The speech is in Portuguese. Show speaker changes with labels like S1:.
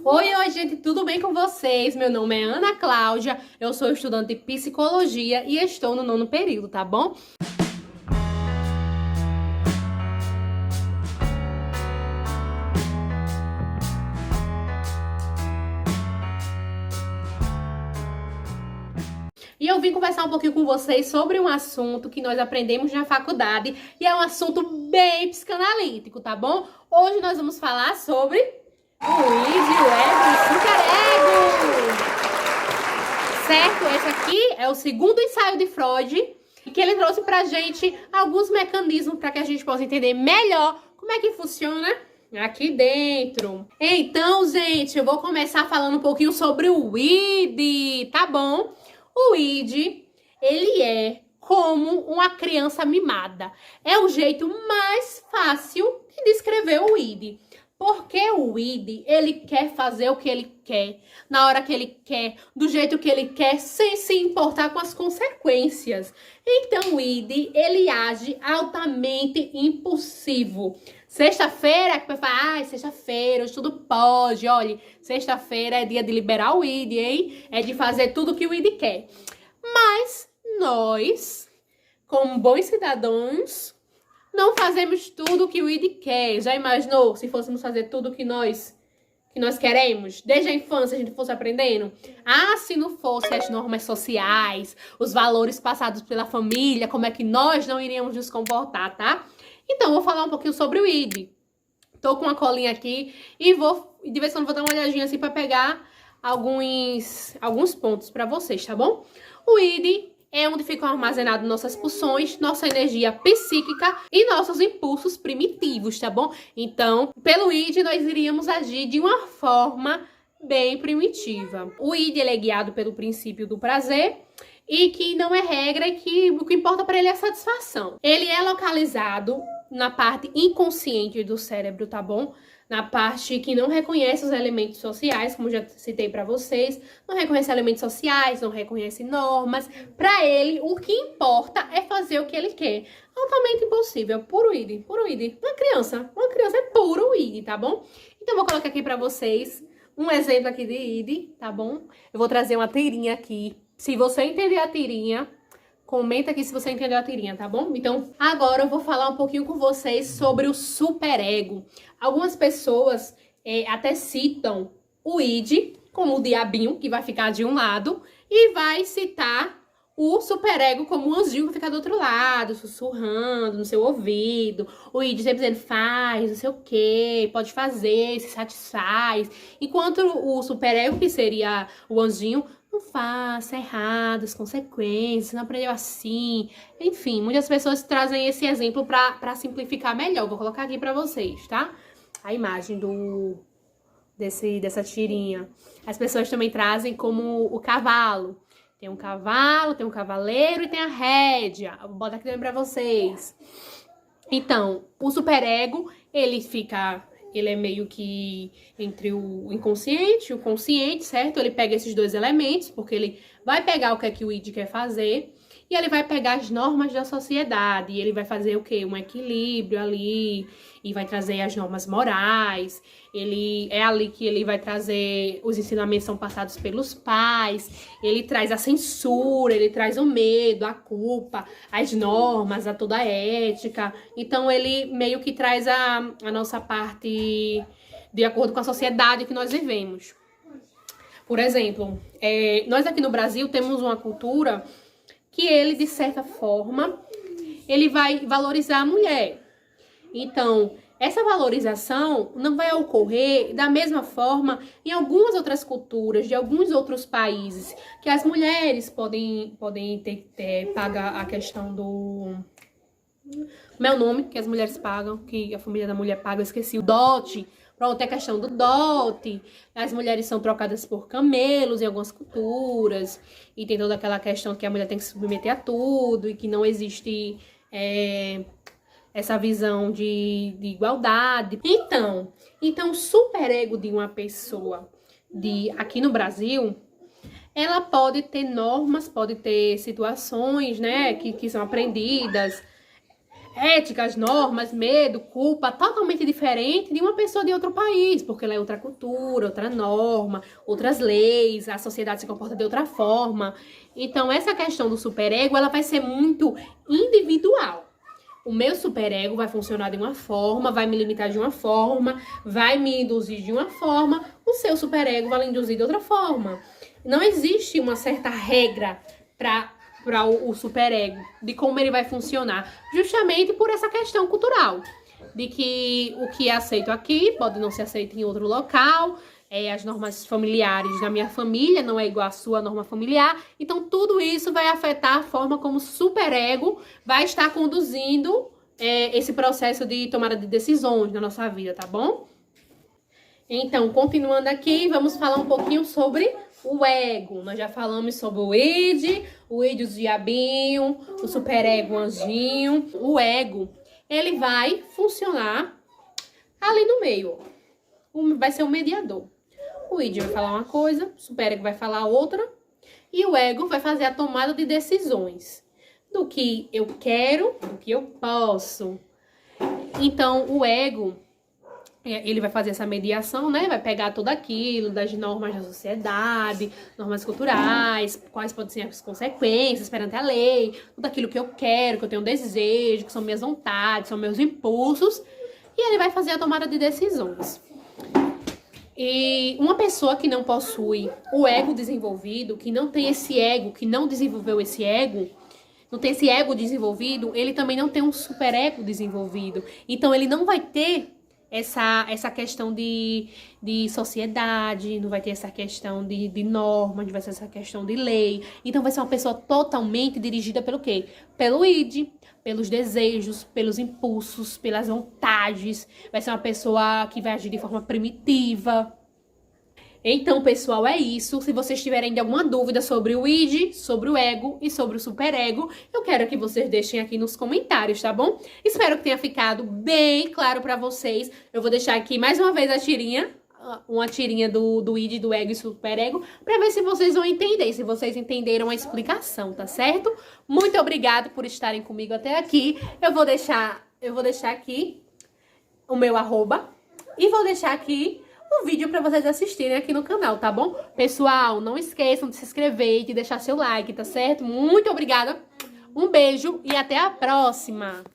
S1: Oi, gente, tudo bem com vocês? Meu nome é Ana Cláudia, eu sou estudante de psicologia e estou no 9º período, tá bom? E eu vim conversar um pouquinho com vocês sobre um assunto que nós aprendemos na faculdade e é um assunto bem psicanalítico, tá bom? Hoje nós vamos falar sobre o id, o ego e o superego. Certo? Esse aqui é o segundo ensaio de Freud e que ele trouxe pra gente alguns mecanismos para que a gente possa entender melhor como é que funciona aqui dentro. Então, gente, eu vou começar falando um pouquinho sobre o id, tá bom? O id, ele é como uma criança mimada. É o jeito mais fácil de descrever o id. Porque o id, ele quer fazer o que ele quer, na hora que ele quer, do jeito que ele quer, sem se importar com as consequências. Então, o id, ele age altamente impulsivo. Sexta-feira, que vai falar, sexta-feira, hoje tudo pode. Olha, sexta-feira é dia de liberar o id, hein? É de fazer tudo que o id quer. Mas nós, como bons cidadãos, não fazemos tudo o que o id quer. Já imaginou se fôssemos fazer tudo o que nós queremos? Desde a infância a gente fosse aprendendo? Ah, se não fosse as normas sociais, os valores passados pela família, como é que nós não iríamos nos comportar, tá? Então, vou falar um pouquinho sobre o id. Tô com uma colinha aqui e de vez em quando vou dar uma olhadinha assim pra pegar alguns pontos pra vocês, tá bom? O id é onde ficam armazenadas nossas pulsões, nossa energia psíquica e nossos impulsos primitivos, tá bom? Então, pelo id, nós iríamos agir de uma forma bem primitiva. O id, ele é guiado pelo princípio do prazer e que não é regra e que o que importa para ele é a satisfação. Ele é localizado na parte inconsciente do cérebro, tá bom? Na parte que não reconhece os elementos sociais, como já citei para vocês, não reconhece elementos sociais, não reconhece normas. Para ele, o que importa é fazer o que ele quer. Altamente impossível, puro id, puro id. Uma criança é puro id, tá bom? Então, eu vou colocar aqui para vocês um exemplo aqui de id, tá bom? Eu vou trazer uma tirinha aqui. Se você entender a tirinha, comenta aqui se você entendeu a tirinha, tá bom? Então, agora eu vou falar um pouquinho com vocês sobre o superego. Algumas pessoas até citam o id como o diabinho, que vai ficar de um lado, e vai citar o superego como o anjinho que fica do outro lado, sussurrando no seu ouvido. O id sempre dizendo, faz, não sei o quê, pode fazer, se satisfaz. Enquanto o superego, que seria o anjinho, não faça, é errado, as consequências, não aprendeu assim. Enfim, muitas pessoas trazem esse exemplo pra simplificar melhor. Vou colocar aqui pra vocês, tá? A imagem dessa tirinha. As pessoas também trazem como o cavalo. Tem um cavalo, tem um cavaleiro e tem a rédea. Vou botar aqui também pra vocês. Então, o superego, ele é meio que entre o inconsciente e o consciente, certo? Ele pega esses dois elementos, porque ele vai pegar o que é que o id quer fazer, e ele vai pegar as normas da sociedade, e ele vai fazer o quê? Um equilíbrio ali, e vai trazer as normas morais. É ali que ele vai trazer os ensinamentos que são passados pelos pais, ele traz a censura, ele traz o medo, a culpa, as normas, toda a ética. Então, ele meio que traz a nossa parte de acordo com a sociedade que nós vivemos. Por exemplo, nós aqui no Brasil temos uma cultura que ele, de certa forma, ele vai valorizar a mulher. Então, essa valorização não vai ocorrer da mesma forma em algumas outras culturas, de alguns outros países, que as mulheres podem pagar a questão do... Como é o nome que as mulheres pagam, que a família da mulher paga, eu esqueci, o dote. Pronto, é a questão do dote. As mulheres são trocadas por camelos em algumas culturas. E tem toda aquela questão que a mulher tem que se submeter a tudo e que não existe essa visão de igualdade. Então, o superego de uma pessoa aqui no Brasil, ela pode ter normas, pode ter situações, né, que são aprendidas. éticas, normas, medo, culpa, totalmente diferente de uma pessoa de outro país, porque ela é outra cultura, outra norma, outras leis, a sociedade se comporta de outra forma. Então, essa questão do superego, ela vai ser muito individual. O meu superego vai funcionar de uma forma, vai me limitar de uma forma, vai me induzir de uma forma, o seu superego vai lhe induzir de outra forma. Não existe uma certa regra para o superego, de como ele vai funcionar, justamente por essa questão cultural, de que o que é aceito aqui pode não ser aceito em outro local, as normas familiares da minha família não é igual à sua norma familiar, então tudo isso vai afetar a forma como o superego vai estar conduzindo esse processo de tomada de decisões na nossa vida, tá bom? Então, continuando aqui, vamos falar um pouquinho sobre o ego. Nós já falamos sobre o id, o diabinho, o superego, o anjinho. O ego, ele vai funcionar ali no meio, vai ser o mediador. O id vai falar uma coisa, o superego vai falar outra, e o ego vai fazer a tomada de decisões do que eu quero, do que eu posso. Então, o ego, ele vai fazer essa mediação, né? Vai pegar tudo aquilo das normas da sociedade, normas culturais, quais podem ser as consequências perante a lei, tudo aquilo que eu quero, que eu tenho desejo, que são minhas vontades, são meus impulsos, e ele vai fazer a tomada de decisões. E uma pessoa que não possui o ego desenvolvido, que não tem esse ego, que não desenvolveu esse ego, não tem esse ego desenvolvido, ele também não tem um superego desenvolvido. Então, ele não vai ter essa questão de sociedade, não vai ter essa questão de normas, não vai ter essa questão de lei. Então, vai ser uma pessoa totalmente dirigida pelo quê? Pelo id, pelos desejos, pelos impulsos, pelas vontades. Vai ser uma pessoa que vai agir de forma primitiva. Então, pessoal, é isso. Se vocês tiverem alguma dúvida sobre o id, sobre o ego e sobre o superego, eu quero que vocês deixem aqui nos comentários, tá bom? Espero que tenha ficado bem claro pra vocês. Eu vou deixar aqui mais uma vez a tirinha, uma tirinha do id, do ego e superego, pra ver se vocês vão entender, se vocês entenderam a explicação, tá certo? Muito obrigada por estarem comigo até aqui. Eu vou deixar aqui o meu arroba e vou deixar aqui um vídeo pra vocês assistirem aqui no canal, tá bom? Pessoal, não esqueçam de se inscrever e de deixar seu like, tá certo? Muito obrigada, um beijo e até a próxima!